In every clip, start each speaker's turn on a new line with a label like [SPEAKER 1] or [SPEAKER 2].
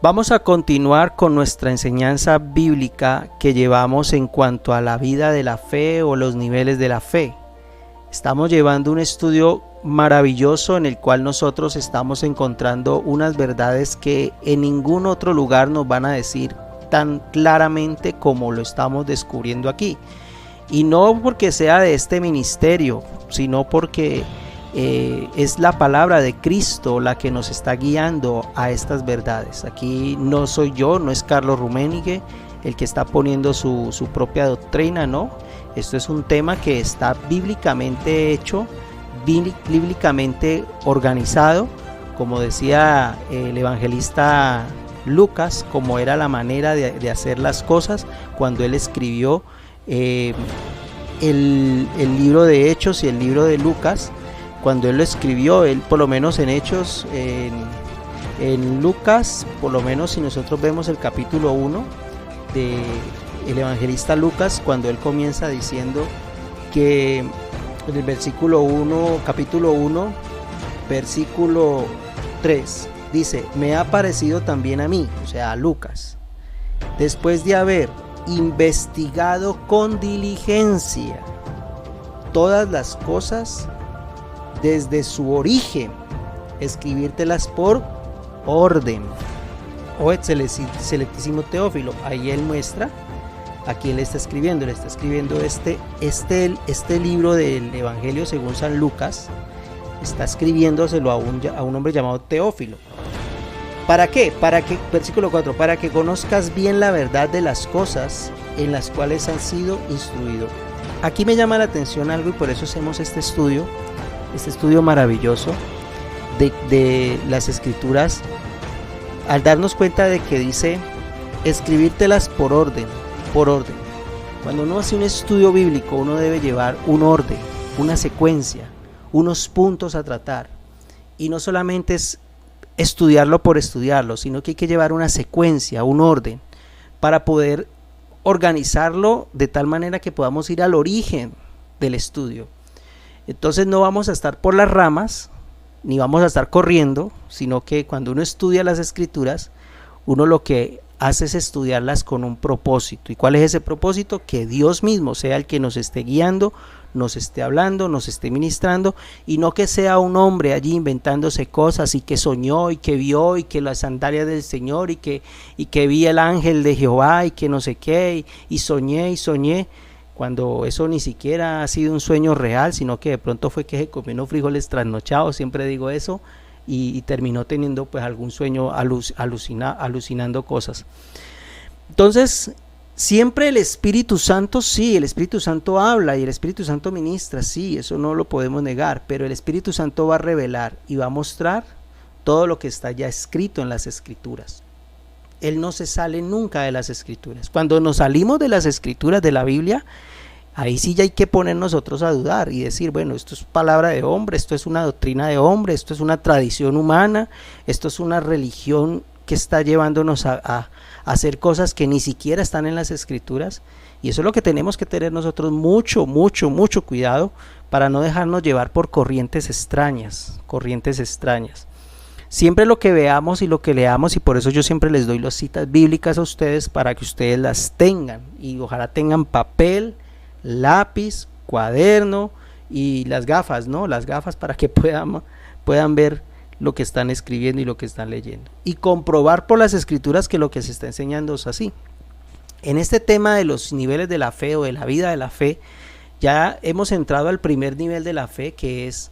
[SPEAKER 1] Vamos a continuar con nuestra enseñanza bíblica que llevamos en cuanto a la vida de la fe o los niveles de la fe. Estamos llevando un estudio maravilloso en el cual nosotros estamos encontrando unas verdades que en ningún otro lugar nos van a decir tan claramente como lo estamos descubriendo aquí. Y no porque sea de este ministerio, sino porque es la palabra de Cristo la que nos está guiando a estas verdades. Aquí no soy yo, no es Carlos Rummenigge el que está poniendo su propia doctrina, no. Esto es un tema que está bíblicamente hecho, bíblicamente organizado, como decía el evangelista Lucas, como era la manera de hacer las cosas cuando él escribió el libro de Hechos y el libro de Lucas. Cuando él lo escribió, él por lo menos en Hechos, en Lucas, por lo menos si nosotros vemos el capítulo 1 del evangelista Lucas, cuando él comienza diciendo que en el versículo 1, capítulo 1, versículo 3, dice: me ha parecido también a mí, o sea, a Lucas, después de haber investigado con diligencia todas las cosas desde su origen, escribírtelas por orden. Oh excelentísimo Teófilo, ahí él muestra a quién le está escribiendo. Le está escribiendo este libro del Evangelio según San Lucas, está escribiéndoselo a un hombre llamado Teófilo. ¿Para qué? Versículo 4, para que conozcas bien la verdad de las cosas en las cuales has sido instruido. Aquí me llama la atención algo y por eso hacemos este estudio maravilloso de las Escrituras, al darnos cuenta de que dice escribírtelas por orden. Cuando uno hace un estudio bíblico, uno debe llevar un orden, una secuencia, unos puntos a tratar, y no solamente es estudiarlo por estudiarlo, sino que hay que llevar una secuencia, un orden, para poder organizarlo de tal manera que podamos ir al origen del estudio. Entonces no vamos a estar por las ramas, ni vamos a estar corriendo, sino que cuando uno estudia las Escrituras, uno lo que hace es estudiarlas con un propósito. ¿Y cuál es ese propósito? Que Dios mismo sea el que nos esté guiando, nos esté hablando, nos esté ministrando, y no que sea un hombre allí inventándose cosas y que soñó y que vio y que las sandalias del Señor y que vi el ángel de Jehová y que no sé qué y soñé, cuando eso ni siquiera ha sido un sueño real, sino que de pronto fue que se comió unos frijoles trasnochados, siempre digo eso, y terminó teniendo pues algún sueño alucinando cosas. Entonces siempre el Espíritu Santo, sí, el Espíritu Santo habla y el Espíritu Santo ministra, sí, eso no lo podemos negar, pero el Espíritu Santo va a revelar y va a mostrar todo lo que está ya escrito en las Escrituras. Él no se sale nunca de las Escrituras. Cuando nos salimos de las Escrituras de la Biblia, ahí sí ya hay que poner nosotros a dudar y decir, bueno, esto es palabra de hombre, esto es una doctrina de hombre, esto es una tradición humana, esto es una religión que está llevándonos a hacer cosas que ni siquiera están en las Escrituras. Y eso es lo que tenemos que tener nosotros mucho cuidado para no dejarnos llevar por corrientes extrañas. Siempre lo que veamos y lo que leamos, y por eso yo siempre les doy las citas bíblicas a ustedes para que ustedes las tengan, y ojalá tengan papel, lápiz, cuaderno y las gafas, ¿no? Las gafas para que puedan ver lo que están escribiendo y lo que están leyendo, y comprobar por las Escrituras que lo que se está enseñando es así. En este tema de los niveles de la fe o de la vida de la fe, ya hemos entrado al primer nivel de la fe, que es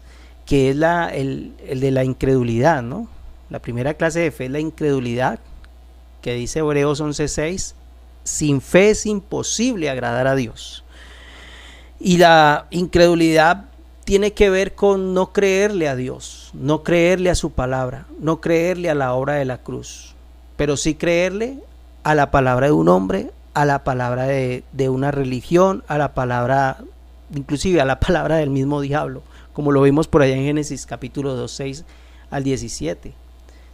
[SPEAKER 1] el de la incredulidad, ¿no? La primera clase de fe es la incredulidad, que dice Hebreos 11:6, sin fe es imposible agradar a Dios. Y la incredulidad tiene que ver con no creerle a Dios, no creerle a su palabra, no creerle a la obra de la cruz, pero sí creerle a la palabra de un hombre, a la palabra de una religión, a la palabra, inclusive a la palabra del mismo diablo, como lo vimos por allá en Génesis capítulo 2, 6 al 17,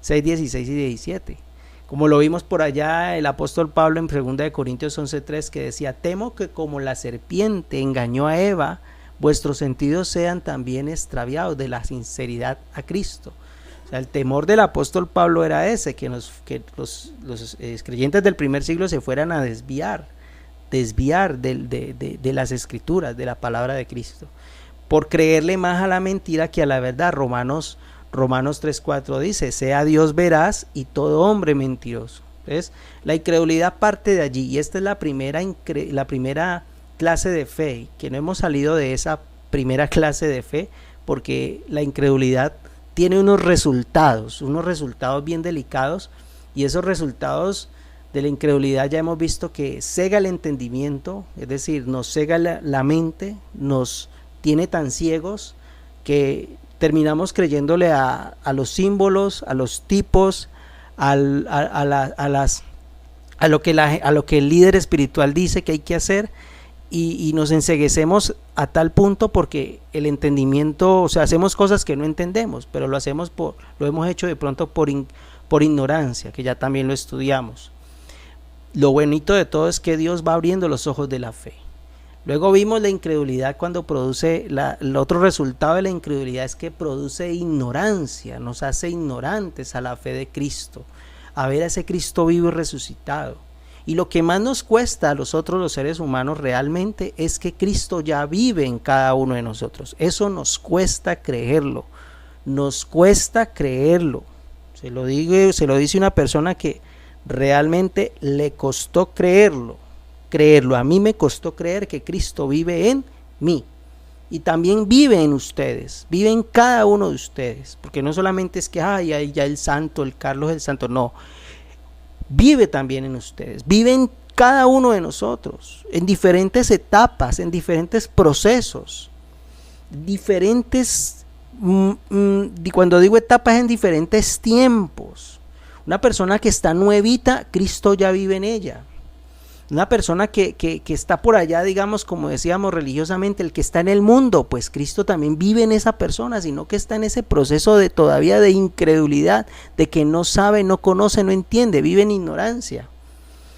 [SPEAKER 1] 6, 16 y 17. Como lo vimos por allá el apóstol Pablo en 2 Corintios 11:3, que decía: temo que como la serpiente engañó a Eva, vuestros sentidos sean también extraviados de la sinceridad a Cristo. O sea, el temor del apóstol Pablo era ese, que los creyentes del primer siglo se fueran a desviar de las escrituras, de la palabra de Cristo, por creerle más a la mentira que a la verdad. Romanos 3:4 dice: sea Dios veraz y todo hombre mentiroso. Entonces, la incredulidad parte de allí, y esta es la primera clase de fe, que no hemos salido de esa primera clase de fe, porque la incredulidad tiene unos resultados bien delicados, y esos resultados de la incredulidad ya hemos visto que cega el entendimiento, es decir, nos cega la mente, nos tiene tan ciegos que terminamos creyéndole a los símbolos, a los tipos, a lo que el líder espiritual dice que hay que hacer, y nos enceguecemos a tal punto porque el entendimiento, o sea, hacemos cosas que no entendemos, pero lo hemos hecho de pronto por ignorancia, que ya también lo estudiamos. Lo bonito de todo es que Dios va abriendo los ojos de la fe. Luego vimos la incredulidad cuando produce, el otro resultado de la incredulidad es que produce ignorancia, nos hace ignorantes a la fe de Cristo, a ver a ese Cristo vivo y resucitado. Y lo que más nos cuesta a los seres humanos realmente es que Cristo ya vive en cada uno de nosotros. Eso nos cuesta creerlo, Se lo dice una persona que realmente le costó creerlo. A mí me costó creer que Cristo vive en mí, y también vive en ustedes, vive en cada uno de ustedes, porque no solamente es que ya el santo, el Carlos el santo, no, vive también en ustedes, vive en cada uno de nosotros, en diferentes etapas, en diferentes procesos, cuando digo etapas, en diferentes tiempos. Una persona que está nuevita, Cristo ya vive en ella. Una persona que está por allá, digamos, como decíamos religiosamente, el que está en el mundo, pues Cristo también vive en esa persona, sino que está en ese proceso todavía de incredulidad, de que no sabe, no conoce, no entiende, vive en ignorancia.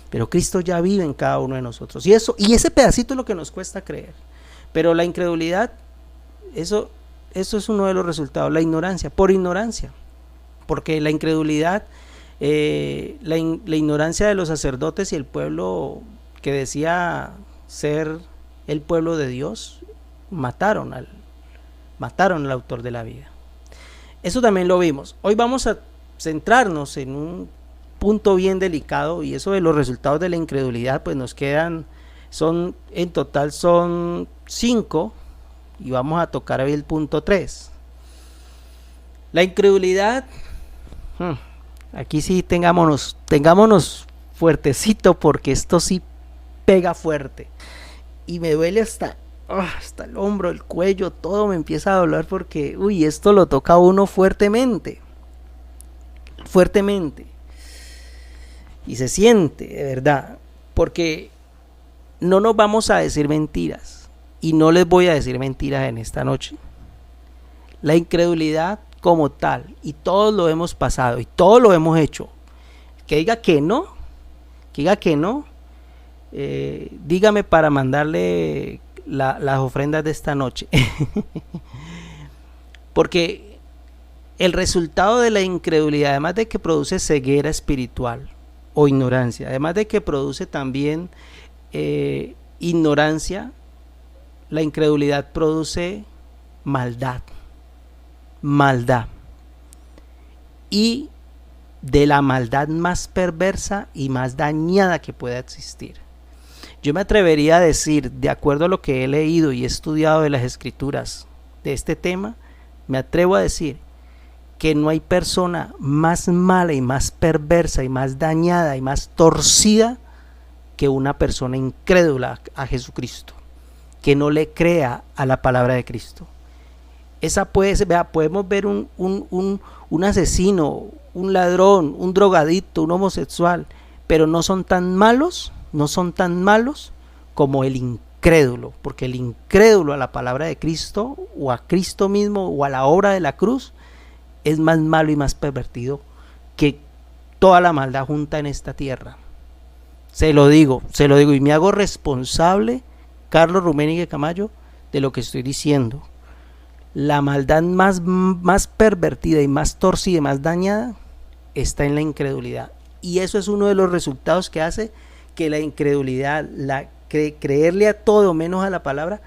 [SPEAKER 1] Pero Cristo ya vive en cada uno de nosotros. Y ese pedacito es lo que nos cuesta creer. Pero la incredulidad, eso es uno de los resultados, la ignorancia, por ignorancia. Porque la incredulidad, la ignorancia de los sacerdotes y el pueblo que decía ser el pueblo de Dios, mataron al autor de la vida. Eso también lo vimos. Hoy vamos a centrarnos en un punto bien delicado, y eso de los resultados de la incredulidad, pues nos quedan, en total son 5, y vamos a tocar hoy el punto 3. La incredulidad, aquí sí tengámonos fuertecito, porque esto sí pega fuerte y me duele hasta el hombro, el cuello, todo me empieza a doler, porque esto lo toca a uno fuertemente, y se siente de verdad, porque no nos vamos a decir mentiras, y no les voy a decir mentiras en esta noche. La incredulidad como tal, y todos lo hemos pasado y todos lo hemos hecho. Que diga que no, dígame para mandarle las ofrendas de esta noche. Porque el resultado de la incredulidad, además de que produce ceguera espiritual o ignorancia, además de que produce también ignorancia, la incredulidad produce maldad, y de la maldad más perversa y más dañada que pueda existir. Yo me atrevería a decir, de acuerdo a lo que he leído y he estudiado de las escrituras de este tema, me atrevo a decir que no hay persona más mala y más perversa y más dañada y más torcida que una persona incrédula a Jesucristo, que no le crea a la palabra de Cristo. Podemos ver un asesino, un ladrón, un drogadicto, un homosexual, pero no son tan malos como el incrédulo, porque el incrédulo a la palabra de Cristo, o a Cristo mismo, o a la obra de la cruz, es más malo y más pervertido que toda la maldad junta en esta tierra. Se lo digo, y me hago responsable, Carlos Rummenigge Camayo, de lo que estoy diciendo. La maldad más pervertida y más torcida y más dañada está en la incredulidad. Y eso es uno de los resultados que hace que la incredulidad, creerle a todo menos a la palabra,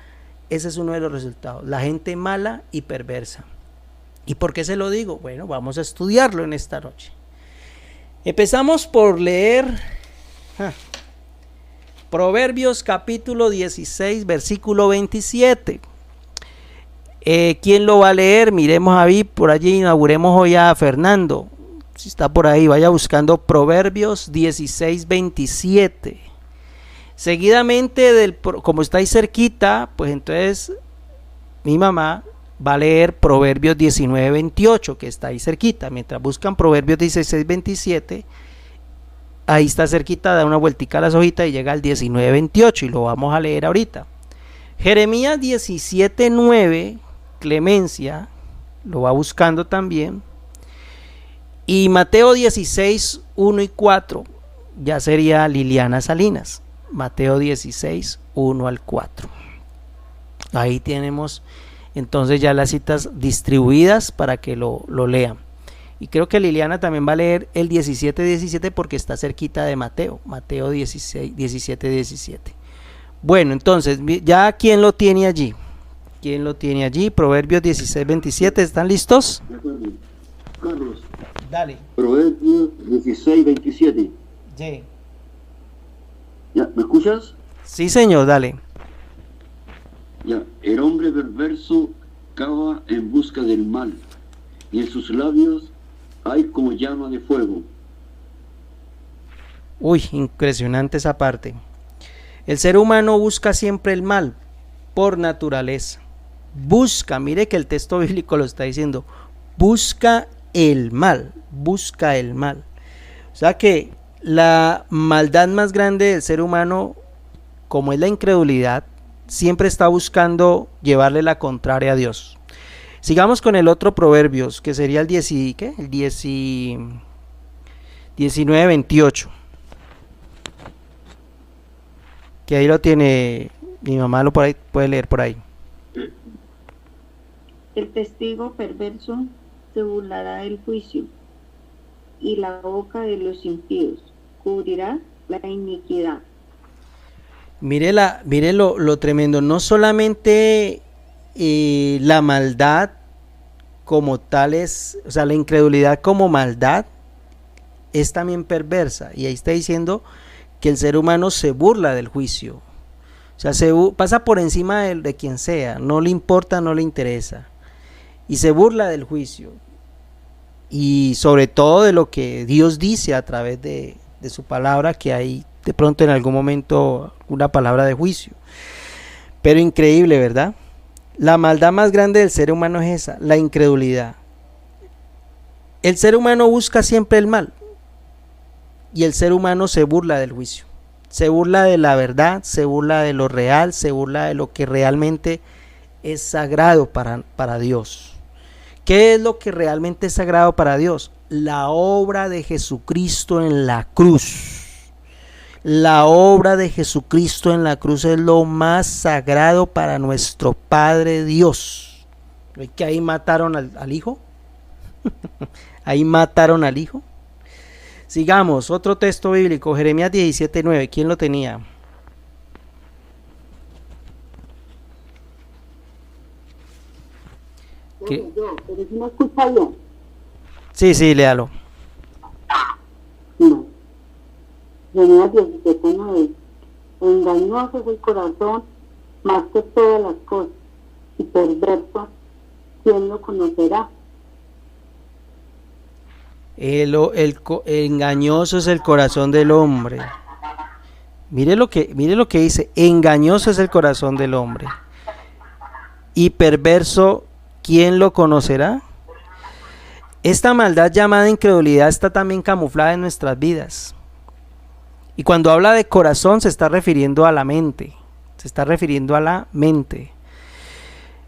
[SPEAKER 1] ese es uno de los resultados. La gente mala y perversa. ¿Y por qué se lo digo? Bueno, vamos a estudiarlo en esta noche. Empezamos por leer Proverbios capítulo 16, versículo 27. ¿Quién lo va a leer? Miremos ahí, por allí inauguremos hoy a Fernando. Si está por ahí, vaya buscando Proverbios 16, 27. Seguidamente, como estáis cerquita, pues entonces mi mamá va a leer Proverbios 19, 28, que está ahí cerquita. Mientras buscan Proverbios 16, 27, ahí está cerquita, da una vueltica a las hojitas y llega al 19, 28 y lo vamos a leer ahorita. Jeremías 17, 9, Clemencia, lo va buscando también. Y Mateo 16, 1 y 4, ya sería Liliana Salinas. Mateo 16, 1 al 4. Ahí tenemos entonces ya las citas distribuidas para que lo lean. Y creo que Liliana también va a leer el 17, 17 porque está cerquita de Mateo. Mateo 16, 17, 17. Bueno, entonces, ¿ya quién lo tiene allí? ¿Quién lo tiene allí? Proverbios 16, 27. ¿Están listos?
[SPEAKER 2] De acuerdo. Carlos.
[SPEAKER 1] Dale.
[SPEAKER 2] Proverbios 16, 27.
[SPEAKER 1] Sí.
[SPEAKER 2] ¿Ya? ¿Me escuchas?
[SPEAKER 1] Sí, señor, dale.
[SPEAKER 2] Ya. El hombre perverso cava en busca del mal, y en sus labios hay como llama de fuego.
[SPEAKER 1] Uy, impresionante esa parte. El ser humano busca siempre el mal por naturaleza. Busca, mire que el texto bíblico lo está diciendo, busca el mal, busca el mal. O sea que la maldad más grande del ser humano, como es la incredulidad, siempre está buscando llevarle la contraria a Dios. Sigamos con el otro Proverbios, que sería el 19, 28. Que ahí lo tiene, mi mamá lo puede leer por ahí.
[SPEAKER 3] El testigo perverso se burlará del juicio, y la boca de los impíos cubrirá la iniquidad.
[SPEAKER 1] Mire lo tremendo, no solamente la maldad como tal es, o sea, la incredulidad como maldad es también perversa, y ahí está diciendo que el ser humano se burla del juicio, o sea, pasa por encima de quien sea, no le importa, no le interesa, y se burla del juicio, y sobre todo de lo que Dios dice a través de su palabra, que hay de pronto en algún momento una palabra de juicio. Pero increíble, ¿verdad? La maldad más grande del ser humano es esa, la incredulidad. El ser humano busca siempre el mal, y el ser humano se burla del juicio, se burla de la verdad, se burla de lo real, se burla de lo que realmente es sagrado para Dios. ¿Qué es lo que realmente es sagrado para Dios? La obra de Jesucristo en la cruz. La obra de Jesucristo en la cruz es lo más sagrado para nuestro Padre Dios. ¿Ves que ahí mataron al Hijo? Ahí mataron al Hijo. Sigamos, otro texto bíblico, Jeremías 17, 9. ¿Quién lo tenía?
[SPEAKER 3] Yo, pero si no escucha bien.
[SPEAKER 1] Sí, léalo.
[SPEAKER 3] No. Jeremías 17, 9. Engañoso es el corazón más que todas las cosas, y perverso, ¿quién lo conocerá?
[SPEAKER 1] Engañoso es el corazón del hombre. Mire lo que dice, engañoso es el corazón del hombre. Y perverso, ¿quién lo conocerá? Esta maldad llamada incredulidad está también camuflada en nuestras vidas. Y cuando habla de corazón se está refiriendo a la mente. Se está refiriendo a la mente.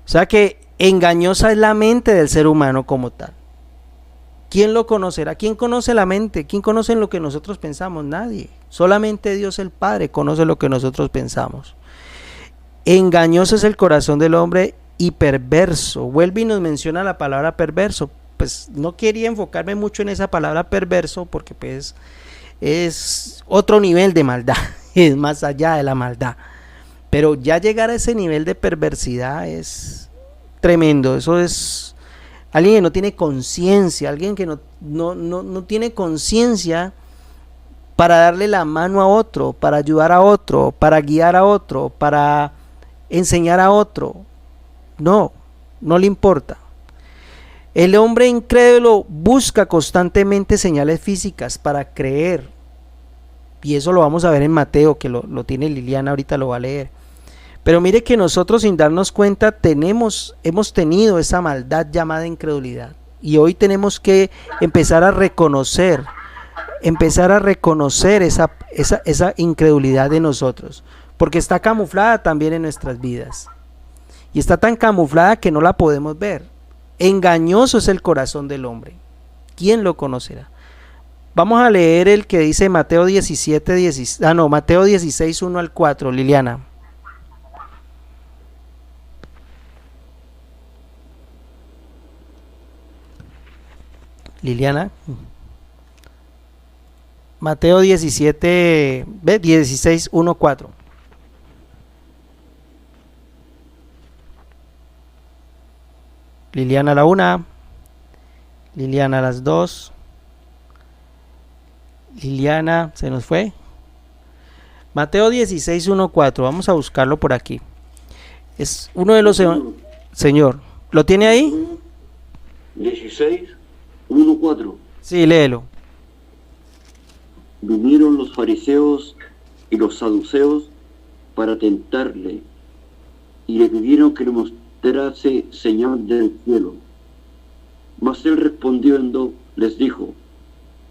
[SPEAKER 1] O sea que engañosa es la mente del ser humano como tal. ¿Quién lo conocerá? ¿Quién conoce la mente? ¿Quién conoce lo que nosotros pensamos? Nadie. Solamente Dios el Padre conoce lo que nosotros pensamos. Engañoso es el corazón del hombre y perverso. Vuelve y nos menciona la palabra perverso. Pues no quería enfocarme mucho en esa palabra perverso porque pues es otro nivel de maldad, es más allá de la maldad. Pero ya llegar a ese nivel de perversidad es tremendo. Eso es alguien que no tiene conciencia, alguien que no tiene conciencia para darle la mano a otro, para ayudar a otro, para guiar a otro, para enseñar a otro. No le importa. El hombre incrédulo busca constantemente señales físicas para creer. Y eso lo vamos a ver en Mateo, que lo tiene Liliana, ahorita lo va a leer. Pero mire que nosotros sin darnos cuenta hemos tenido esa maldad llamada incredulidad. Y hoy tenemos que empezar a reconocer esa incredulidad de nosotros. Porque está camuflada también en nuestras vidas. Y está tan camuflada que no la podemos ver. Engañoso es el corazón del hombre. ¿Quién lo conocerá? Vamos a leer el que dice Mateo 16, 1 al 4, Liliana. Liliana. Mateo 16, 1, 4. Liliana a la 1, Liliana a las 2, Liliana se nos fue. Mateo 16, 1, 4, vamos a buscarlo por aquí. Es uno de los... Señor, ¿lo tiene ahí?
[SPEAKER 2] 16, 1, 4.
[SPEAKER 1] Sí, léelo.
[SPEAKER 2] Vinieron los fariseos y los saduceos para tentarle, y le pidieron que le mostrase señal del cielo. Mas él respondiendo les dijo: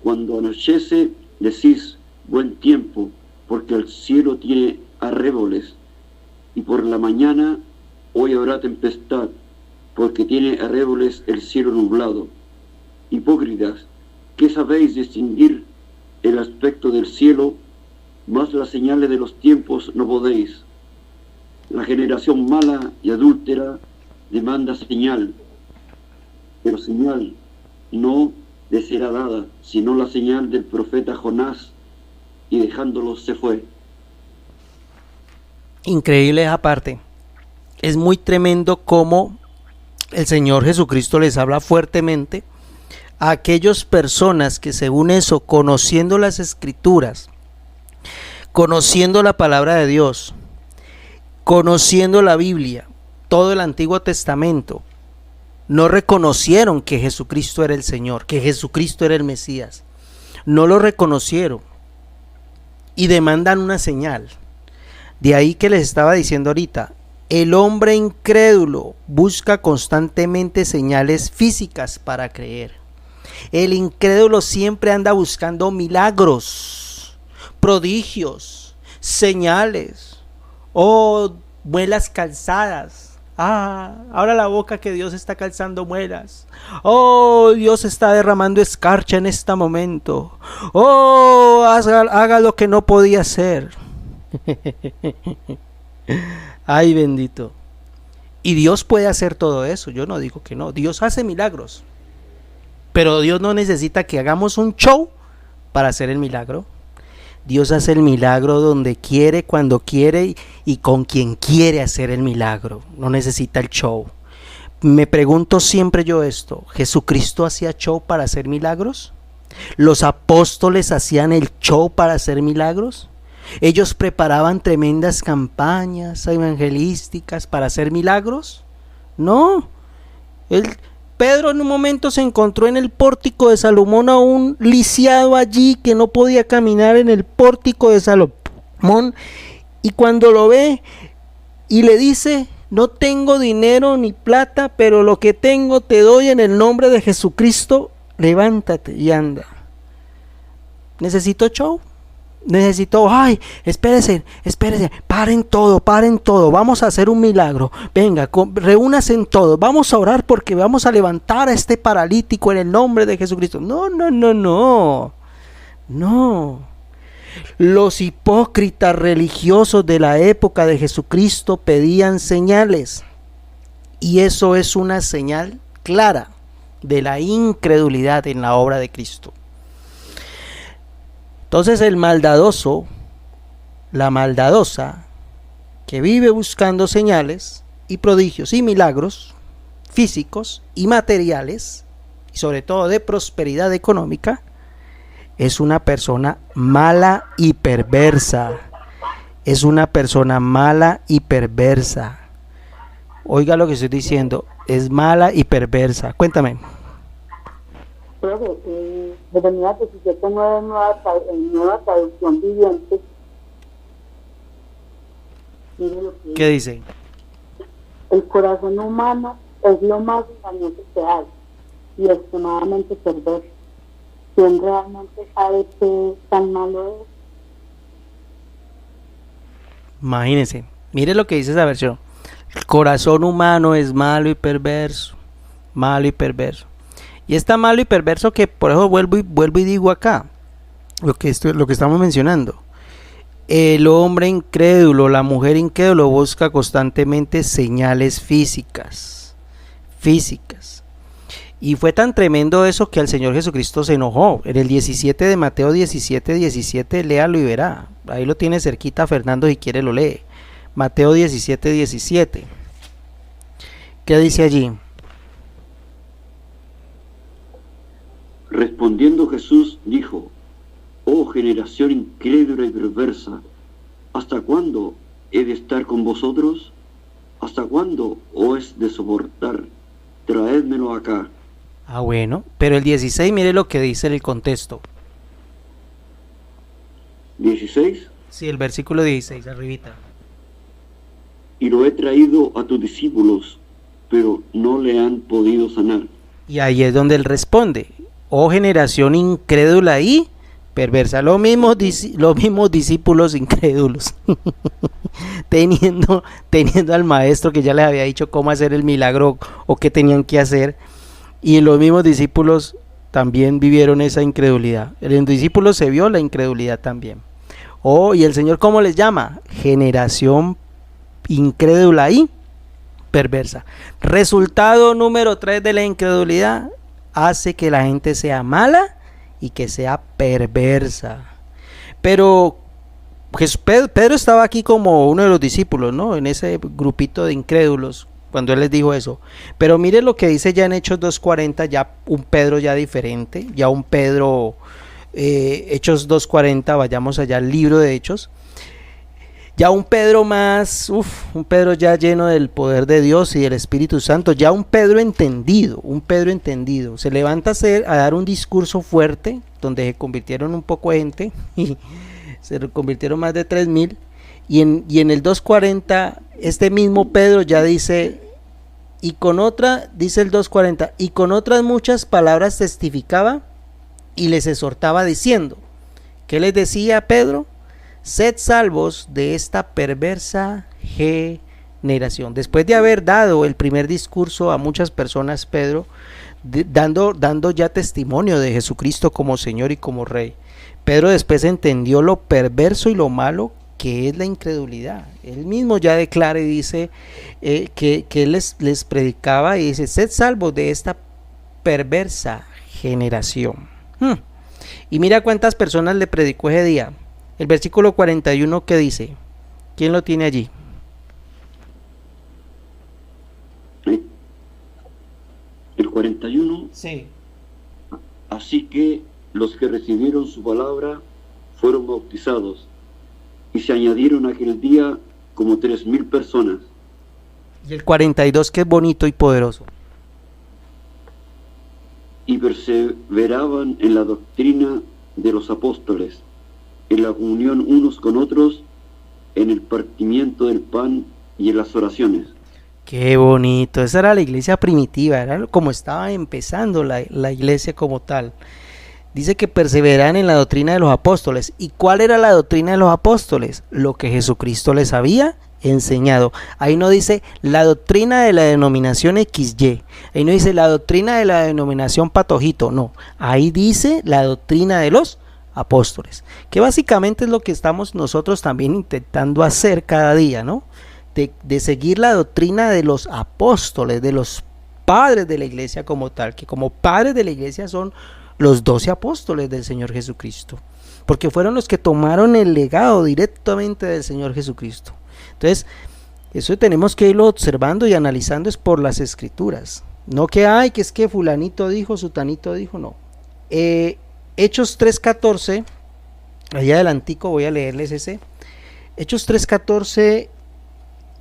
[SPEAKER 2] cuando anochece decís buen tiempo, porque el cielo tiene arreboles, y por la mañana hoy habrá tempestad, porque tiene arreboles el cielo nublado. Hipócritas, ¿qué sabéis distinguir el aspecto del cielo? Mas las señales de los tiempos no podéis. La generación mala y adúltera demanda señal, pero señal no le será dada, sino la señal del profeta Jonás, y dejándolos se fue.
[SPEAKER 1] Increíble esa parte. Es muy tremendo cómo el Señor Jesucristo les habla fuertemente a aquellas personas que, según eso, conociendo las Escrituras, conociendo la palabra de Dios, conociendo la Biblia, todo el Antiguo Testamento, no reconocieron que Jesucristo era el Señor, que Jesucristo era el Mesías. No lo reconocieron y demandan una señal. De ahí que les estaba diciendo ahorita, el hombre incrédulo busca constantemente señales físicas para creer. El incrédulo siempre anda buscando milagros, prodigios, señales, muelas calzadas. Abra la boca que Dios está calzando muelas. Dios está derramando escarcha en este momento. Haga lo que no podía hacer. Ay, bendito. Y Dios puede hacer todo eso. Yo no digo que no. Dios hace milagros. Pero Dios no necesita que hagamos un show para hacer el milagro. Dios hace el milagro donde quiere, cuando quiere y con quien quiere hacer el milagro. No necesita el show. Me pregunto siempre yo esto: ¿Jesucristo hacía show para hacer milagros? ¿Los apóstoles hacían el show para hacer milagros? ¿Ellos preparaban tremendas campañas evangelísticas para hacer milagros? No. Pedro en un momento se encontró en el pórtico de Salomón a un lisiado allí que no podía caminar en el pórtico de Salomón, y cuando lo ve y le dice: no tengo dinero ni plata, pero lo que tengo te doy en el nombre de Jesucristo, levántate y anda. ¿Necesito show? Espérese, paren todo, vamos a hacer un milagro, venga, reúnanse en todo, vamos a orar porque vamos a levantar a este paralítico en el nombre de Jesucristo. No. Los hipócritas religiosos de la época de Jesucristo pedían señales Y eso es una señal clara de la incredulidad en la obra de Cristo. Entonces el maldadoso, la maldadosa, que vive buscando señales y prodigios y milagros físicos y materiales, y sobre todo de prosperidad económica, es una persona mala y perversa. Es una persona mala y perversa. Oiga lo que estoy diciendo, es mala y perversa. Cuéntame.
[SPEAKER 3] Profe, Jeremías 17:9, nueva traducción viviente. Mire lo que
[SPEAKER 1] ¿Qué dice?
[SPEAKER 3] el corazón humano es lo más engañoso que hay y extremadamente perverso. ¿Quién realmente sabe qué tan malo es?
[SPEAKER 1] Imagínense, mire lo que dice esa versión. El corazón humano es malo y perverso. Malo y perverso. Y está malo y perverso que por eso vuelvo y digo acá lo que estamos mencionando. El hombre incrédulo, la mujer incrédulo busca constantemente señales físicas. Y fue tan tremendo eso que al Señor Jesucristo se enojó. En el 17 de Mateo 17, léalo y verá. Ahí lo tiene cerquita Fernando, si quiere lo lee. Mateo 17. ¿Qué dice allí?
[SPEAKER 2] Respondiendo Jesús dijo: oh generación incrédula y perversa, ¿hasta cuándo he de estar con vosotros? ¿Hasta cuándo os es de soportar? Traédmelo acá.
[SPEAKER 1] Ah, bueno, pero el 16, mire lo que dice en el contexto.
[SPEAKER 2] 16.
[SPEAKER 1] Sí, el versículo 16, arribita.
[SPEAKER 2] Y lo he traído a tus discípulos, pero no le han podido sanar.
[SPEAKER 1] Y ahí es donde él responde: oh generación incrédula y perversa. Los mismos discípulos incrédulos. teniendo al maestro que ya les había dicho cómo hacer el milagro o qué tenían que hacer. Y los mismos discípulos también vivieron esa incredulidad. En los discípulos se vio la incredulidad también. Oh, y el Señor, ¿cómo les llama? Generación incrédula y perversa. Resultado número 3 de la incredulidad: hace que la gente sea mala y que sea perversa. Pero Pedro estaba aquí como uno de los discípulos, ¿no? En ese grupito de incrédulos, cuando él les dijo eso. Pero mire lo que dice ya en Hechos 2:40, ya un Pedro ya diferente, ya un Pedro, Hechos 2:40, vayamos allá al libro de Hechos. Ya un Pedro más, un Pedro ya lleno del poder de Dios y del Espíritu Santo, ya un Pedro entendido, se levanta a dar un discurso fuerte, donde se convirtieron un poco de gente, y se convirtieron más de 3,000, y en el 2:40, este mismo Pedro ya dice, dice el 2:40, y con otras muchas palabras testificaba y les exhortaba diciendo, ¿qué les decía Pedro? Sed salvos de esta perversa generación. Después de haber dado el primer discurso a muchas personas, Pedro, dando ya testimonio de Jesucristo como Señor y como Rey, Pedro después entendió lo perverso y lo malo que es la incredulidad. Él mismo ya declara y dice que él les predicaba y dice: sed salvos de esta perversa generación. Y mira cuántas personas le predicó ese día. El versículo 41, ¿qué dice? ¿Quién lo tiene allí?
[SPEAKER 2] El 41.
[SPEAKER 1] Sí.
[SPEAKER 2] Así que los que recibieron su palabra fueron bautizados, y se añadieron aquel día como 3,000 personas.
[SPEAKER 1] Y el 42, que es bonito y poderoso.
[SPEAKER 2] Y perseveraban en la doctrina de los apóstoles, en la comunión unos con otros, en el partimiento del pan y en las oraciones.
[SPEAKER 1] Qué bonito, esa era la iglesia primitiva, era como estaba empezando la iglesia como tal. Dice que perseveran en la doctrina de los apóstoles. ¿Y cuál era la doctrina de los apóstoles? Lo que Jesucristo les había enseñado. Ahí no dice la doctrina de la denominación XY, ahí no dice la doctrina de la denominación Patojito, no, ahí dice la doctrina de los apóstoles, que básicamente es lo que estamos nosotros también intentando hacer cada día, ¿no? de seguir la doctrina de los apóstoles, de los padres de la iglesia como tal, que como padres de la iglesia son los 12 apóstoles del Señor Jesucristo, porque fueron los que tomaron el legado directamente del Señor Jesucristo. Entonces, eso tenemos que irlo observando y analizando es por las escrituras, no que hay, que es que fulanito dijo, sutanito dijo, no. Hechos 3:14, allá adelantico voy a leerles ese, Hechos 3:14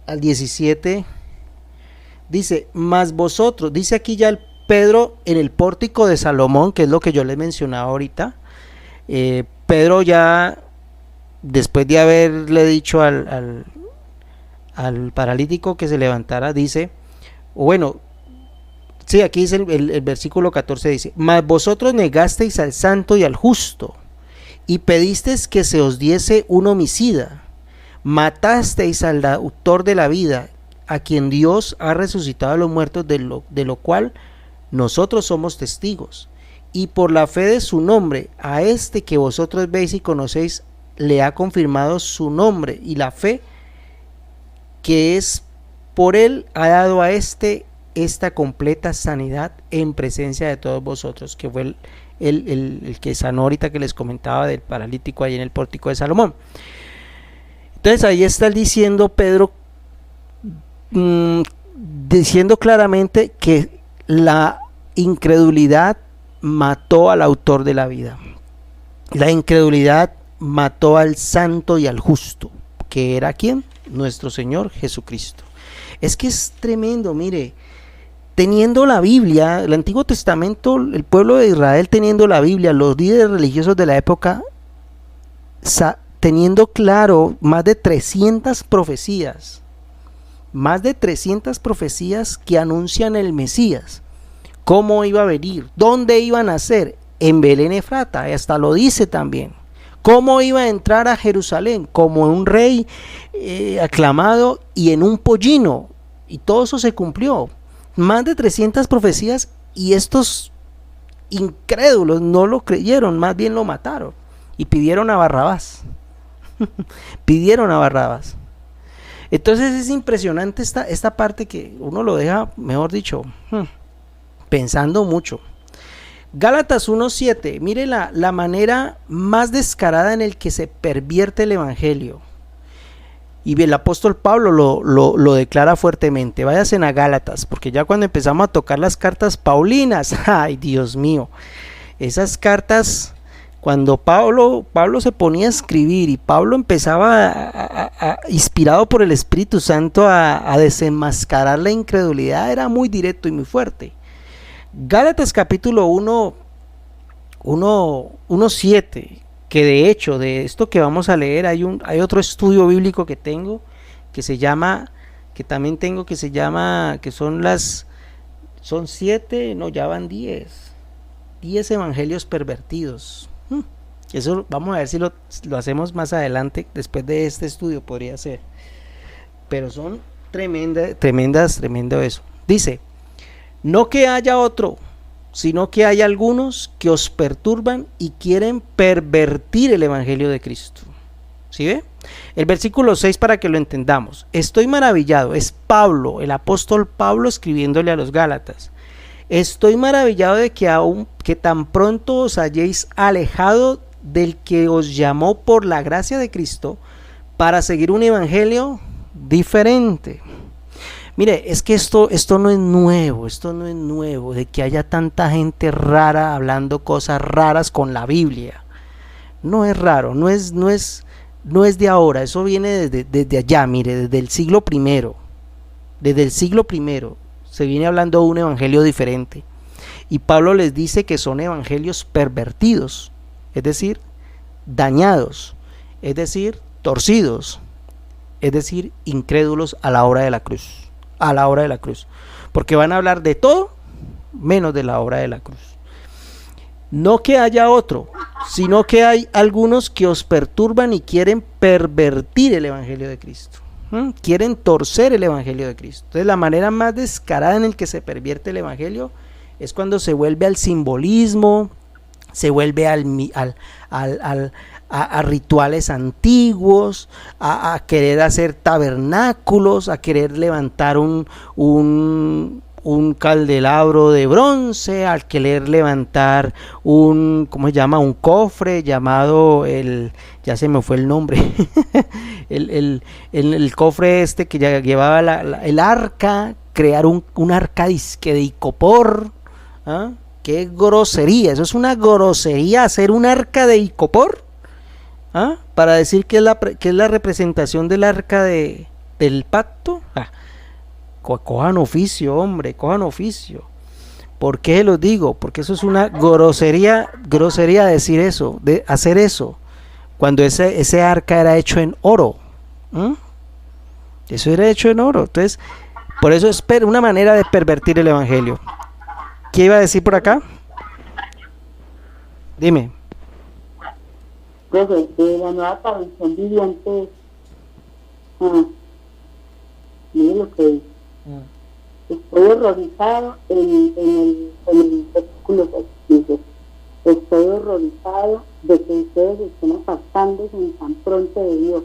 [SPEAKER 1] al 17, dice, mas vosotros, dice aquí ya el Pedro en el pórtico de Salomón, que es lo que yo les mencionaba ahorita. Pedro ya, después de haberle dicho al paralítico que se levantara, dice, bueno, sí, aquí dice el versículo 14, dice, mas vosotros negasteis al santo y al justo, y pedisteis que se os diese un homicida, matasteis al autor de la vida, a quien Dios ha resucitado a los muertos, de lo cual nosotros somos testigos, y por la fe de su nombre, a este que vosotros veis y conocéis, le ha confirmado su nombre, y la fe que es por él ha dado a esta completa sanidad en presencia de todos vosotros, que fue el que sanó ahorita que les comentaba del paralítico ahí en el pórtico de Salomón. Entonces ahí está diciendo Pedro, diciendo claramente que la incredulidad mató al autor de la vida, la incredulidad mató al santo y al justo, que era ¿quién? Nuestro Señor Jesucristo. Es que es tremendo, mire, teniendo la Biblia, el Antiguo Testamento, el pueblo de Israel teniendo la Biblia, los líderes religiosos de la época, teniendo claro más de 300 profecías que anuncian el Mesías, cómo iba a venir, dónde iba a nacer, en Belén Efrata, hasta lo dice también, cómo iba a entrar a Jerusalén, como un rey aclamado y en un pollino, y todo eso se cumplió, más de 300 profecías, y estos incrédulos no lo creyeron, más bien lo mataron, y pidieron a Barrabás, Entonces es impresionante esta parte que uno lo deja, mejor dicho, pensando mucho. Gálatas 1:7, mire la manera más descarada en el que se pervierte el evangelio. Y el apóstol Pablo lo declara fuertemente. Váyanse a Gálatas, porque ya cuando empezamos a tocar las cartas paulinas, ay Dios mío, esas cartas, cuando Pablo se ponía a escribir y Pablo empezaba inspirado por el Espíritu Santo a desenmascarar la incredulidad, era muy directo y muy fuerte. Gálatas capítulo 1:7, que de hecho de esto que vamos a leer hay otro estudio bíblico que tengo que se llama, que son 7, no, ya van 10 evangelios pervertidos. Eso vamos a ver si lo hacemos más adelante, después de este estudio podría ser, pero son tremendo eso. Dice, no que haya otro, sino que hay algunos que os perturban y quieren pervertir el evangelio de Cristo. ¿Sí ve? El versículo 6 para que lo entendamos. Estoy maravillado, es Pablo, el apóstol Pablo escribiéndole a los Gálatas. Estoy maravillado de que tan pronto os hayáis alejado del que os llamó por la gracia de Cristo para seguir un evangelio diferente. Mire, es que esto no es nuevo, de que haya tanta gente rara hablando cosas raras con la Biblia. No es raro, no es de ahora, eso viene desde allá, mire, desde el siglo I. Desde el siglo I se viene hablando de un evangelio diferente. Y Pablo les dice que son evangelios pervertidos, es decir, dañados, es decir, torcidos, es decir, incrédulos a la hora de la cruz. Porque van a hablar de todo menos de la obra de la cruz. No que haya otro, sino que hay algunos que os perturban y quieren pervertir el evangelio de Cristo. Quieren torcer el evangelio de Cristo. Entonces la manera más descarada en el que se pervierte el evangelio es cuando se vuelve al simbolismo, se vuelve a rituales antiguos, a querer hacer tabernáculos, a querer levantar un candelabro de bronce, al querer levantar ¿cómo se llama? Un cofre llamado ya se me fue el nombre, el cofre este que ya llevaba el arca, crear un arca disque de icopor. ¿Ah? ¡Qué grosería! Eso es una grosería, hacer un arca de icopor. ¿Ah? Para decir que es la representación del arca del pacto. Cojan oficio, hombre, cojan oficio. ¿Por qué los digo? Porque eso es una grosería decir eso, de hacer eso, cuando ese arca era hecho en oro. Eso era hecho en oro. Entonces, por eso es una manera de pervertir el evangelio. ¿Qué iba a decir por acá? Dime.
[SPEAKER 3] Profe, de la nueva traducción viviente, mire lo que dice. Estoy horrorizado en el versículo 6, dice: estoy horrorizado de que ustedes estén apartándose en tan pronto de Dios,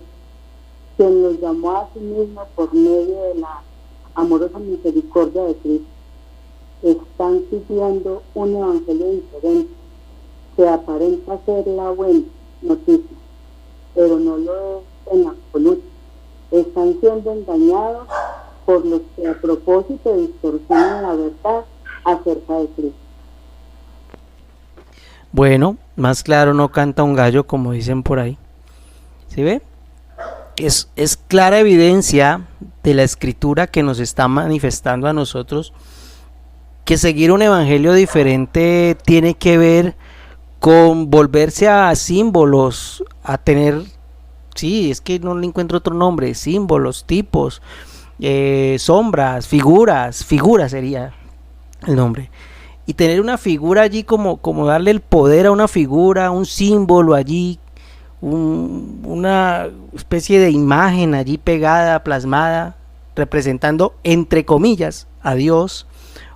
[SPEAKER 3] quien los llamó a sí mismo por medio de la amorosa misericordia de Cristo. Están siguiendo un evangelio diferente que aparenta ser la buena noticia, pero no lo es en absoluto. Están siendo engañados por los que a propósito distorsionan la verdad acerca de Cristo.
[SPEAKER 1] Bueno, más claro no canta un gallo, como dicen por ahí. ¿Sí ve? Es clara evidencia de la Escritura que nos está manifestando a nosotros que seguir un evangelio diferente tiene que ver con volverse a símbolos, a tener, sí, es que no le encuentro otro nombre, símbolos, tipos, sombras, figuras sería el nombre, y tener una figura allí como darle el poder a una figura, un símbolo allí, una especie de imagen allí pegada, plasmada, representando entre comillas a Dios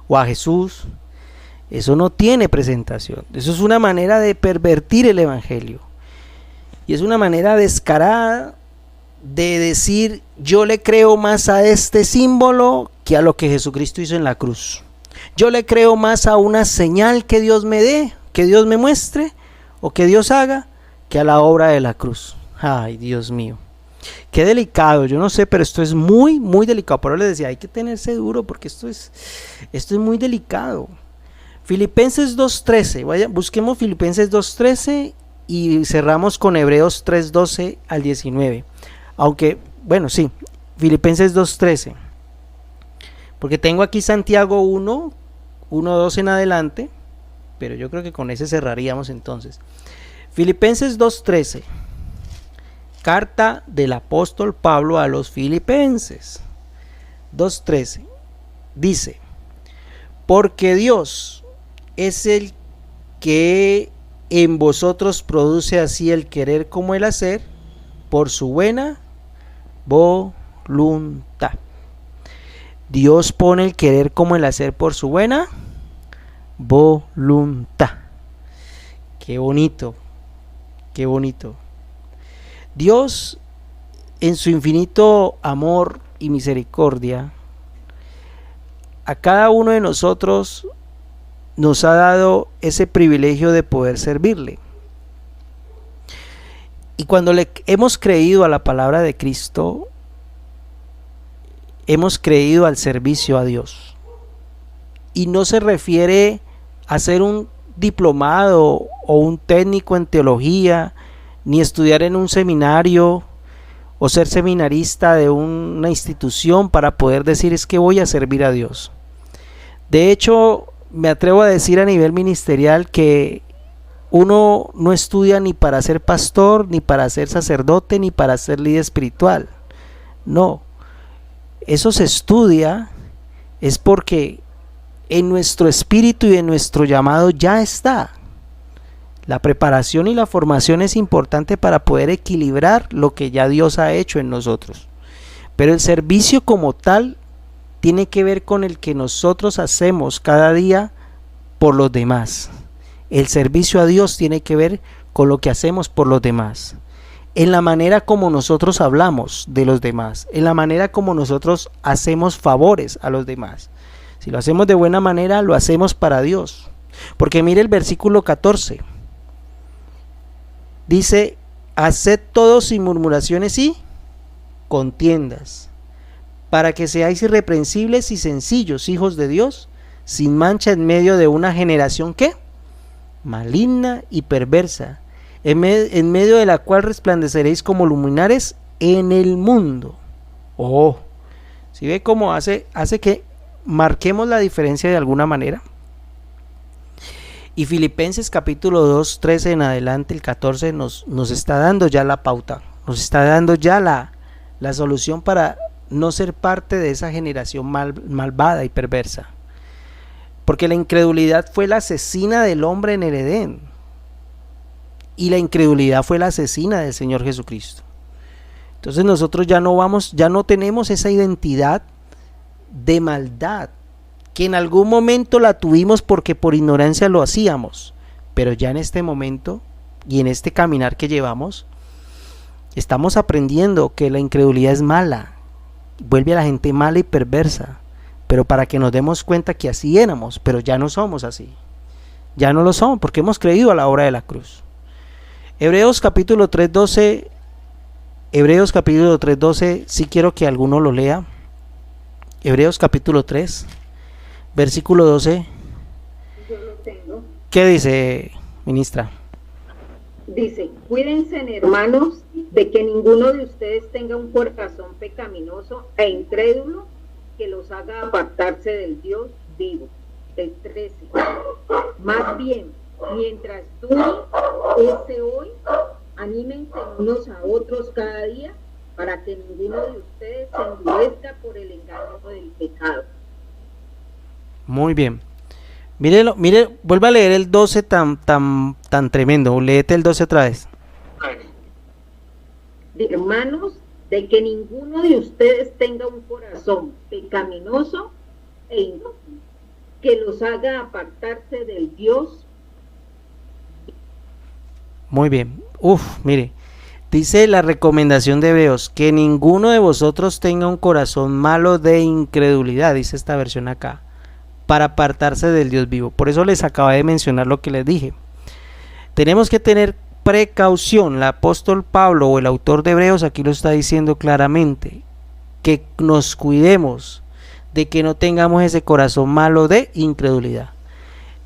[SPEAKER 1] o a Jesús. Eso no tiene presentación. Eso es una manera de pervertir el evangelio, y es una manera descarada de decir: yo le creo más a este símbolo que a lo que Jesucristo hizo en la cruz. Yo le creo más a una señal que Dios me dé, que Dios me muestre o que Dios haga, que a la obra de la cruz. Ay, Dios mío, qué delicado. Yo no sé, pero esto es muy, muy delicado. Por eso les decía, hay que tenerse duro, porque esto es muy delicado. Filipenses 2.13, busquemos Filipenses 2.13 y cerramos con Hebreos 3.12 al 19. Aunque, bueno, sí, Filipenses 2.13, porque tengo aquí Santiago 1.2 en adelante, pero yo creo que con ese cerraríamos entonces. Filipenses 2.13, carta del apóstol Pablo a los Filipenses. 2.13 dice: porque Dios es el que en vosotros produce así el querer como el hacer, por su buena voluntad. Dios pone el querer como el hacer por su buena voluntad. Qué bonito, qué bonito. Dios, en su infinito amor y misericordia, a cada uno de nosotros nos ha dado ese privilegio de poder servirle. Y cuando le hemos creído a la palabra de Cristo, hemos creído al servicio a Dios. Y no se refiere a ser un diplomado o un técnico en teología, ni estudiar en un seminario o ser seminarista de una institución para poder decir: es que voy a servir a Dios. De hecho, me atrevo a decir a nivel ministerial que uno no estudia ni para ser pastor, ni para ser sacerdote, ni para ser líder espiritual. No, eso se estudia es porque en nuestro espíritu y en nuestro llamado ya está. La preparación y la formación es importante para poder equilibrar lo que ya Dios ha hecho en nosotros. Pero el servicio como tal tiene que ver con el que nosotros hacemos cada día por los demás. El servicio a Dios tiene que ver con lo que hacemos por los demás, en la manera como nosotros hablamos de los demás, en la manera como nosotros hacemos favores a los demás. Si lo hacemos de buena manera, lo hacemos para Dios. Porque mire el versículo 14. Dice, haced todo sin murmuraciones y contiendas, para que seáis irreprensibles y sencillos, hijos de Dios, sin mancha en medio de una generación, ¿qué? Maligna y perversa, en medio de la cual resplandeceréis como luminares en el mundo. Oh, ¿sí ve cómo hace que marquemos la diferencia de alguna manera? Y Filipenses capítulo 2, 13 en adelante, el 14, nos está dando ya la pauta, nos está dando ya la solución para no ser parte de esa generación malvada y perversa. Porque la incredulidad fue la asesina del hombre en el Edén. Y la incredulidad fue la asesina del Señor Jesucristo. Entonces nosotros ya no tenemos esa identidad de maldad, que en algún momento la tuvimos porque por ignorancia lo hacíamos, pero ya en este momento y en este caminar que llevamos, estamos aprendiendo que la incredulidad es mala, vuelve a la gente mala y perversa, pero para que nos demos cuenta que así éramos, pero ya no somos así, ya no lo somos porque hemos creído a la obra de la cruz. Hebreos capítulo 3:12, sí quiero que alguno lo lea. Hebreos capítulo 3, versículo 12.
[SPEAKER 4] Yo lo tengo.
[SPEAKER 1] ¿Qué dice, ministra?
[SPEAKER 4] Dice, cuídense, hermanos, de que ninguno de ustedes tenga un corazón pecaminoso e incrédulo que los haga apartarse del Dios vivo. El 13. Más bien, mientras dure ese hoy, anímense unos a otros cada día para que ninguno de ustedes se endurezca por el engaño del pecado.
[SPEAKER 1] Muy bien. Mire, vuelva a leer el 12 tan tremendo. Léete el 12 otra vez.
[SPEAKER 4] Hermanos, de que ninguno de ustedes tenga un corazón pecaminoso e injusto, que los haga apartarse del Dios.
[SPEAKER 1] Muy bien. Mire, dice la recomendación de Hebreos, que ninguno de vosotros tenga un corazón malo de incredulidad, dice esta versión acá, para apartarse del Dios vivo. Por eso les acabo de mencionar lo que les dije. Tenemos que tener precaución. El apóstol Pablo o el autor de Hebreos aquí lo está diciendo claramente, que nos cuidemos de que no tengamos ese corazón malo de incredulidad.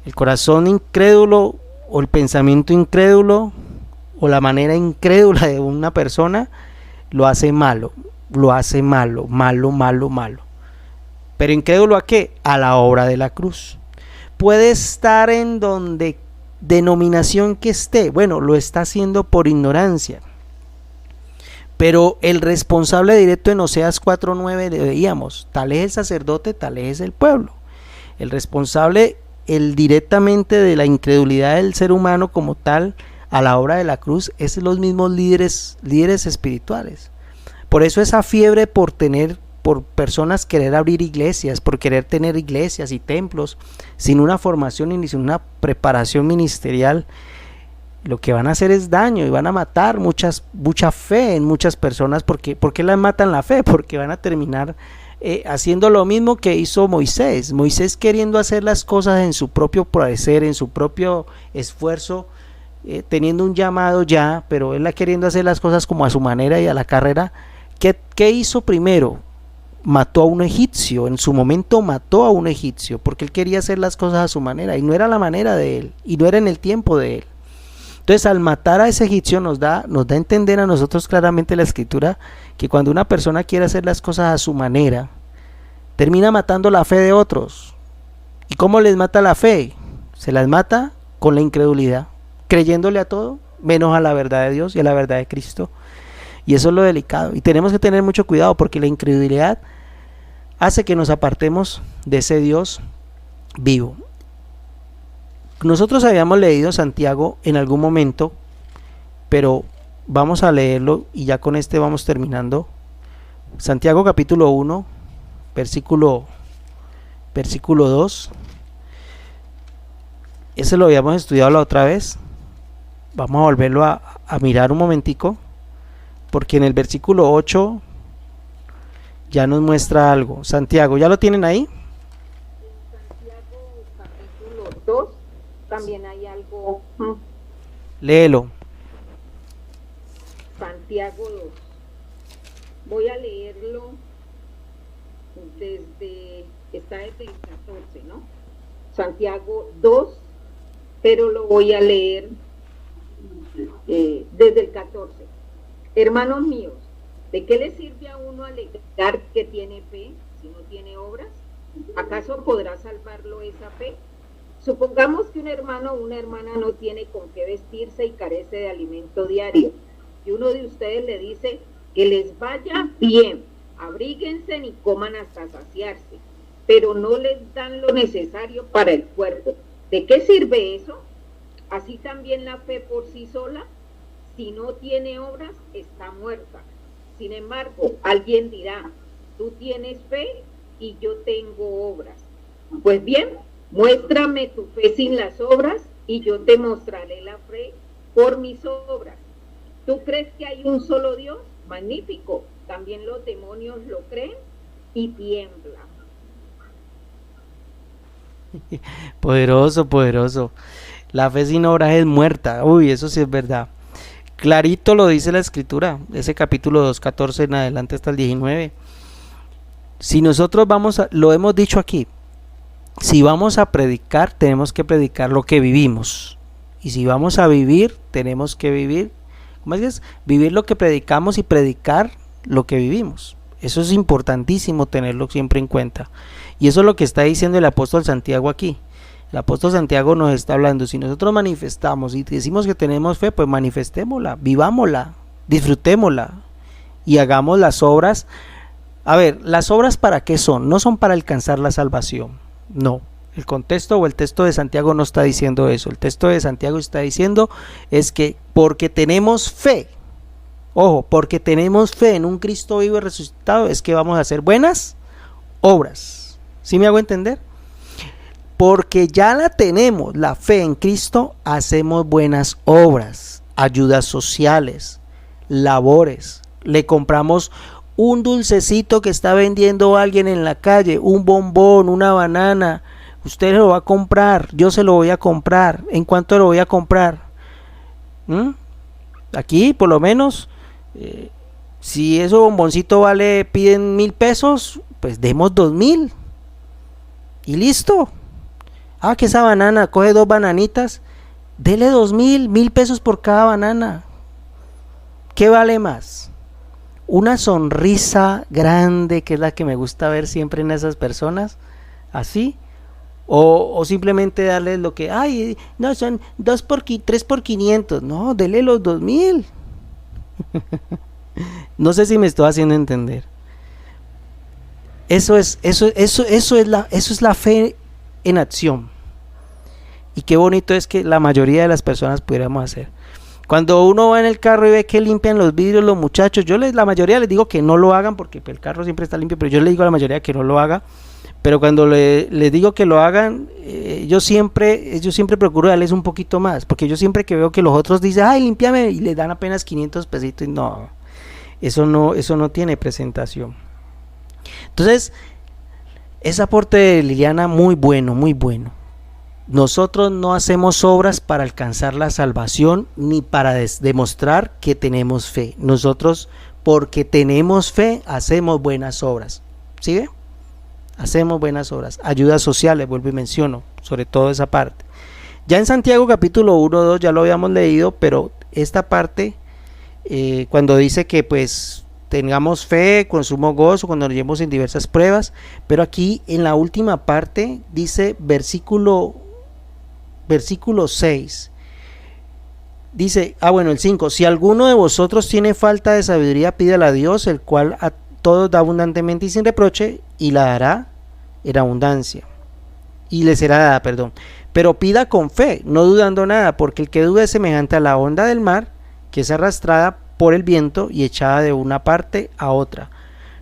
[SPEAKER 1] El corazón incrédulo o el pensamiento incrédulo o la manera incrédula de una persona lo hace malo, malo. Pero incrédulo ¿a qué? A la obra de la cruz. Puede estar en donde denominación que esté, bueno, lo está haciendo por ignorancia. Pero el responsable directo en Oseas 4:9 le veíamos, tal es el sacerdote, tal es el pueblo. El responsable, el directamente de la incredulidad del ser humano como tal a la obra de la cruz, es los mismos líderes espirituales. Por eso esa fiebre por personas querer abrir iglesias, por querer tener iglesias y templos sin una formación y sin una preparación ministerial, lo que van a hacer es daño y van a matar mucha fe en muchas personas. ¿Por qué las matan la fe? Porque van a terminar haciendo lo mismo que hizo Moisés. Moisés queriendo hacer las cosas en su propio parecer, en su propio esfuerzo, teniendo un llamado ya, pero él queriendo hacer las cosas como a su manera y a la carrera. ¿Qué hizo primero? Mató a un egipcio, en su momento mató a un egipcio, porque él quería hacer las cosas a su manera, y no era la manera de él, y no era en el tiempo de él. Entonces, al matar a ese egipcio nos da a entender a nosotros claramente la escritura, que cuando una persona quiere hacer las cosas a su manera, termina matando la fe de otros. ¿Y cómo les mata la fe? Se las mata con la incredulidad, creyéndole a todo, menos a la verdad de Dios y a la verdad de Cristo. Y eso es lo delicado, y tenemos que tener mucho cuidado, porque la incredulidad hace que nos apartemos de ese Dios vivo. Nosotros habíamos leído Santiago en algún momento, pero vamos a leerlo y ya con este vamos terminando. Santiago capítulo 1, versículo 2. Ese lo habíamos estudiado la otra vez. Vamos a volverlo a mirar un momentico, porque en el versículo 8 ya nos muestra algo. Santiago, ¿ya lo tienen ahí?
[SPEAKER 4] Santiago capítulo 2 también hay algo.
[SPEAKER 1] Léelo.
[SPEAKER 4] Santiago 2. Voy a leerlo está desde el 14, ¿no? Santiago 2, pero lo voy a leer desde el 14. Hermanos míos, ¿de qué le sirve a uno alegar que tiene fe si no tiene obras? ¿Acaso podrá salvarlo esa fe? Supongamos que un hermano o una hermana no tiene con qué vestirse y carece de alimento diario, y uno de ustedes le dice que les vaya bien, abríguense y coman hasta saciarse, pero no les dan lo necesario para el cuerpo. ¿De qué sirve eso? Así también la fe por sí sola, si no tiene obras, está muerta. Sin embargo, alguien dirá, tú tienes fe y yo tengo obras. Pues bien, muéstrame tu fe sin las obras y yo te mostraré la fe por mis obras. ¿Tú crees que hay un solo Dios? Magnífico. También los demonios lo creen y tiemblan.
[SPEAKER 1] Poderoso, poderoso. La fe sin obras es muerta. Uy, eso sí es verdad. Clarito lo dice la escritura, ese capítulo 2, 14 en adelante hasta el 19. Si nosotros lo hemos dicho aquí, si vamos a predicar, tenemos que predicar lo que vivimos. Y si vamos a vivir, tenemos que vivir, ¿cómo es? Vivir lo que predicamos y predicar lo que vivimos. Eso es importantísimo tenerlo siempre en cuenta. Y eso es lo que está diciendo el apóstol Santiago aquí. El apóstol Santiago nos está hablando, si nosotros manifestamos y decimos que tenemos fe, pues manifestémosla, vivámosla, disfrutémosla y hagamos las obras. A ver, ¿las obras para qué son? No son para alcanzar la salvación, no. El contexto o el texto de Santiago no está diciendo eso. El texto de Santiago está diciendo es que porque tenemos fe, ojo, porque tenemos fe en un Cristo vivo y resucitado, es que vamos a hacer buenas obras. ¿Sí me hago entender? Porque ya la tenemos, la fe en Cristo, hacemos buenas obras, ayudas sociales, labores. Le compramos un dulcecito que está vendiendo alguien en la calle, un bombón, una banana. Usted lo va a comprar, yo se lo voy a comprar. ¿En cuánto lo voy a comprar? Aquí, por lo menos, si ese bomboncito piden 1,000 pesos, pues demos 2,000. Y listo. Que esa banana, coge 2 bananitas, dele 2,000, 1,000 pesos por cada banana. ¿Qué vale más? Una sonrisa grande, que es la que me gusta ver siempre en esas personas, así, o simplemente darles lo que, no, son 3 por 500, no, dele los 2,000. No sé si me estoy haciendo entender. Eso es la fe en acción. Y qué bonito es que la mayoría de las personas pudiéramos hacer. Cuando uno va en el carro y ve que limpian los vidrios los muchachos, la mayoría les digo que no lo hagan porque el carro siempre está limpio, pero yo les digo a la mayoría que no lo haga. Pero cuando les digo que lo hagan, yo siempre procuro darles un poquito más, porque yo siempre que veo que los otros dicen, límpiame, y les dan apenas 500 pesitos, y no, eso no tiene presentación. Entonces, ese aporte de Liliana, muy bueno, muy bueno. Nosotros no hacemos obras para alcanzar la salvación ni para demostrar que tenemos fe. Nosotros, porque tenemos fe, hacemos buenas obras. ¿Sí ve? Hacemos buenas obras. Ayudas sociales, vuelvo y menciono, sobre todo esa parte. Ya en Santiago capítulo 1, 2 ya lo habíamos leído, pero esta parte, cuando dice que pues tengamos fe con sumo gozo cuando nos llevemos en diversas pruebas, pero aquí en la última parte dice versículo 6, dice, el 5, si alguno de vosotros tiene falta de sabiduría, pídala a Dios, el cual a todos da abundantemente y sin reproche, y la dará en abundancia, y le será dada, pero pida con fe, no dudando nada, porque el que duda es semejante a la onda del mar, que es arrastrada por el viento y echada de una parte a otra.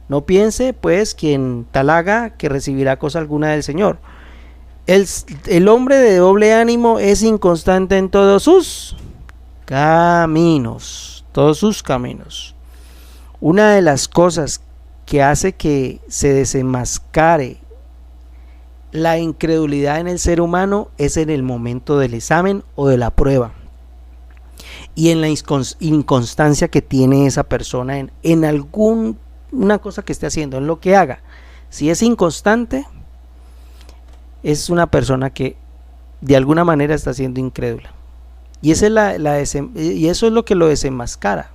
[SPEAKER 1] No piense pues quien tal haga que recibirá cosa alguna del Señor. El hombre de doble ánimo es inconstante en todos sus caminos, todos sus caminos. Una de las cosas que hace que se desenmascare la incredulidad en el ser humano es en el momento del examen o de la prueba, y en la inconstancia que tiene esa persona en alguna cosa que esté haciendo, en lo que haga. Si es inconstante, es una persona que de alguna manera está siendo incrédula, y esa es y eso es lo que lo desenmascara.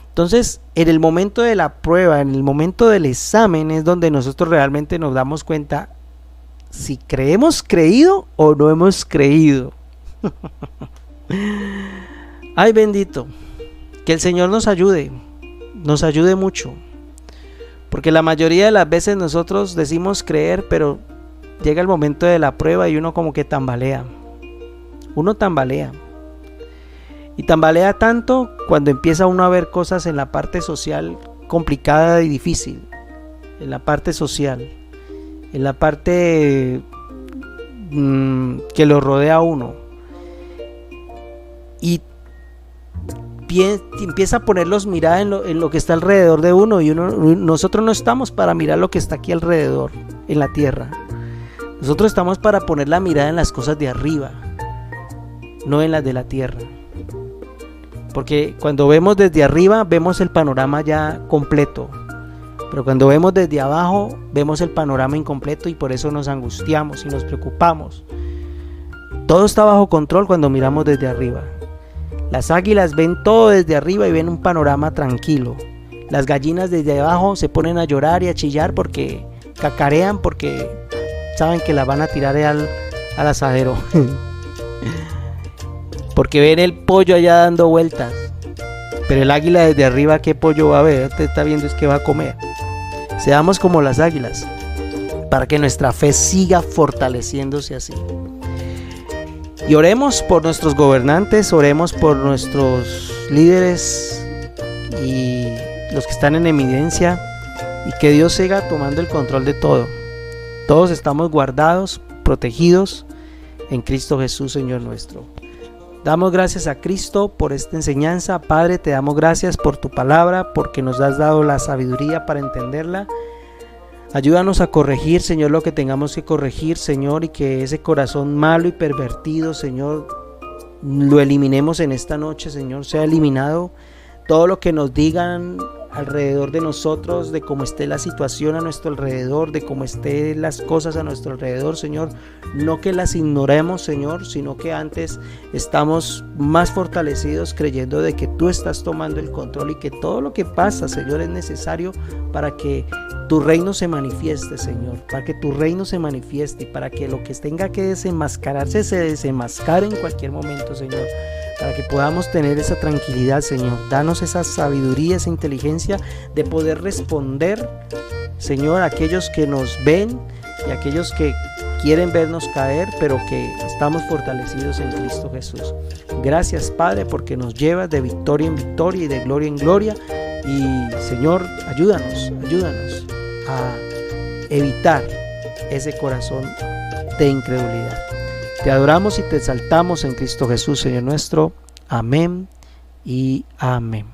[SPEAKER 1] Entonces, en el momento de la prueba, en el momento del examen, es donde nosotros realmente nos damos cuenta si hemos creído o no hemos creído. Ay, bendito, que el Señor nos ayude mucho, porque la mayoría de las veces nosotros decimos creer, pero llega el momento de la prueba y uno como que tambalea. Y tambalea tanto cuando empieza uno a ver cosas en la parte social complicada y difícil, en la parte social, en la parte que lo rodea a uno, y empieza a poner los miradas en lo que está alrededor de uno, y nosotros no estamos para mirar lo que está aquí alrededor en la tierra. Nosotros estamos para poner la mirada en las cosas de arriba, no en las de la tierra. Porque cuando vemos desde arriba, vemos el panorama ya completo. Pero cuando vemos desde abajo, vemos el panorama incompleto, y por eso nos angustiamos y nos preocupamos. Todo está bajo control cuando miramos desde arriba. Las águilas ven todo desde arriba y ven un panorama tranquilo. Las gallinas desde abajo se ponen a llorar y a chillar porque cacarean, porque saben que la van a tirar al asadero. Porque ven el pollo allá dando vueltas. Pero el águila desde arriba, ¿qué pollo va a ver? Usted está viendo es que va a comer. Seamos como las águilas, para que nuestra fe siga fortaleciéndose así. Y oremos por nuestros gobernantes, oremos por nuestros líderes y los que están en eminencia, y que Dios siga tomando el control de todo. Todos estamos guardados, protegidos en Cristo Jesús, Señor nuestro. Damos gracias a Cristo por esta enseñanza. Padre, te damos gracias por tu palabra, porque nos has dado la sabiduría para entenderla. Ayúdanos a corregir, Señor, lo que tengamos que corregir, Señor, y que ese corazón malo y pervertido, Señor, lo eliminemos en esta noche, Señor, sea eliminado. Todo lo que nos digan alrededor de nosotros, de cómo esté la situación a nuestro alrededor, de cómo estén las cosas a nuestro alrededor, Señor, no que las ignoremos, Señor, sino que antes estamos más fortalecidos creyendo de que tú estás tomando el control, y que todo lo que pasa, Señor, es necesario para que tu reino se manifieste, Señor, para que tu reino se manifieste, y para que lo que tenga que desenmascararse se desenmascare en cualquier momento, Señor, para que podamos tener esa tranquilidad, Señor. Danos esa sabiduría, esa inteligencia de poder responder, Señor, a aquellos que nos ven y a aquellos que quieren vernos caer, pero que estamos fortalecidos en Cristo Jesús. Gracias, Padre, porque nos llevas de victoria en victoria y de gloria en gloria. Y, Señor, ayúdanos a evitar ese corazón de incredulidad. Te adoramos y te exaltamos en Cristo Jesús, Señor nuestro. Amén y amén.